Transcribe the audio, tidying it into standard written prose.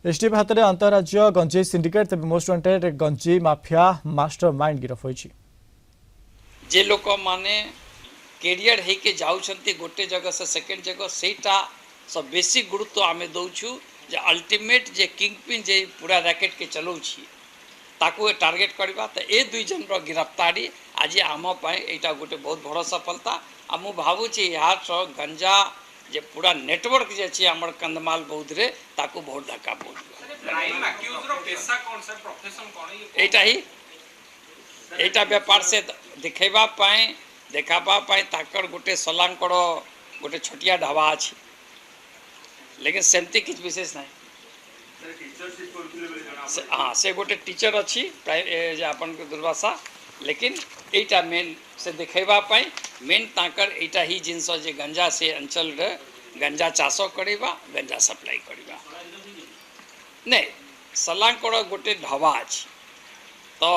STF हाथ में अंतरराज्य गंजेई सिंडिकेट तेज मोस्ट वांटेड गंजेई माफिया मास्टर माइंड गिरफ होइछि। जे लोक माने कैरियर होके जाउछंती गोटे जगह से सेकेंड जगह सेटा सब बेसी गुरुत्व आमे दउछु जे अल्टीमेट जे किंग पिन जे पूरा रैकेट के चलाउछि ताकू टार्गेट करबा त ए दुई जन रो गिरफ्तारी आज आम पाए एटा गोटे बहुत बड़ सफलता आ मु भाबुछि यार गंजा जे पूरा नेटवर्क जे छै हमर कंधमाल बौद्ध रे ताकू बहुत धक्का प्राइम अक्यूज रो पेशा कोन से प्रोफेशन कोन एटा ही एटा व्यापार से दिखेबा पाए देखाबा पाए ताकर गोटे सलांकड़ गोटे छोटिया ढाबा अछि लेकिन सेमती किछ विशेष नहीं। हाँ से गोटे टीचर अच्छी प्राय अपन दुर्वासा लेकिन एटा मेन से देखेबा पाए मेन ताकर एटा ही जिनस जे गंजा से अंचल रे गंजा चाष करवा गंजा सप्लाई करवा नहीं सलांकड़ गोटे ढाबा अछि तो